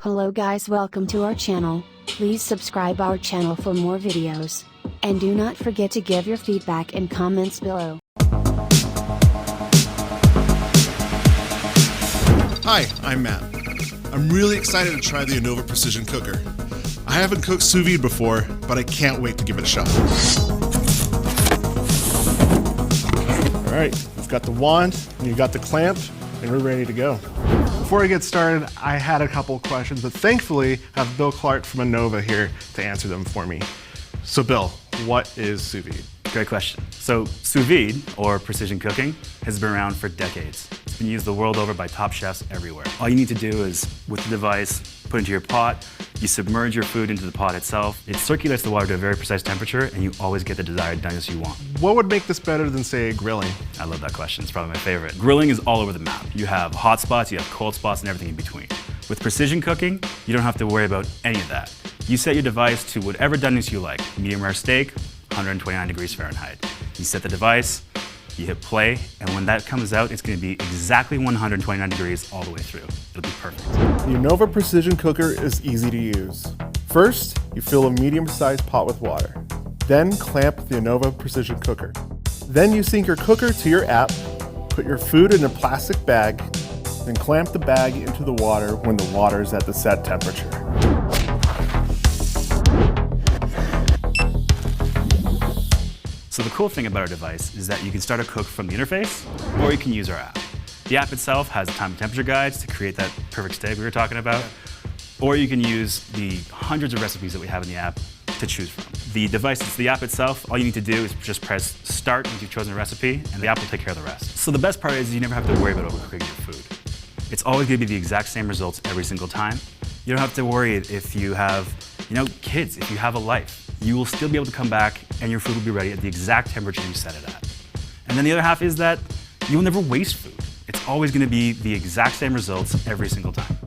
Hello guys, welcome to our channel. Please subscribe our channel for more videos. And do not forget to give your feedback and comments below. Hi, I'm Matt. I'm really excited to try the Anova Precision Cooker. I haven't cooked sous vide before, but I can't wait to give it a shot. All right, we've got the wand, and you've got the clamp, and we're ready to go. Before I get started, I had a couple questions, but thankfully I have Bill Clark from Anova here to answer them for me. So Bill, what is sous vide? Great question. So sous vide, or precision cooking, has been around for decades. It's been used the world over by top chefs everywhere. All you need to do is, with the device, put it into your pot, you submerge your food into the pot itself, it circulates the water to a very precise temperature, and you always get the desired doneness you want. What would make this better than, say, grilling? I love that question, it's probably my favorite. Grilling is all over the map. You have hot spots, you have cold spots, and everything in between. With precision cooking, you don't have to worry about any of that. You set your device to whatever doneness you like. Medium rare steak, 129 degrees Fahrenheit. You set the device, you hit play, and when that comes out, it's going to be exactly 129 degrees all the way through. It'll be perfect. The Anova Precision Cooker is easy to use. First, you fill a medium-sized pot with water. Then clamp the Anova Precision Cooker. Then you sync your cooker to your app, put your food in a plastic bag, then clamp the bag into the water when the water is at the set temperature. So the cool thing about our device is that you can start a cook from the interface, or you can use our app. The app itself has time and temperature guides to create that perfect steak we were talking about, or you can use the hundreds of recipes that we have in the app to choose from. The device, the app itself, all you need to do is just press start once you've chosen a recipe, and the app will take care of the rest. So the best part is you never have to worry about overcooking your food. It's always going to be the exact same results every single time. You don't have to worry if you have, kids, if you have a life. You will still be able to come back and your food will be ready at the exact temperature you set it at. And then the other half is that you will never waste food. It's always going to be the exact same results every single time.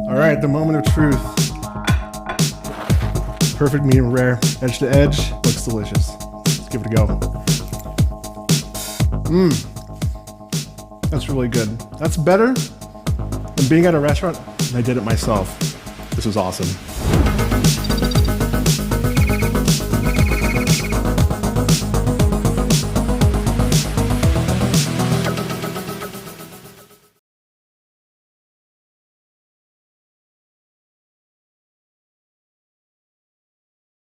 All right, the moment of truth. Perfect medium rare, edge to edge, looks delicious. Let's give it a go. That's really good. That's better than being at a restaurant, and I did it myself. This was awesome.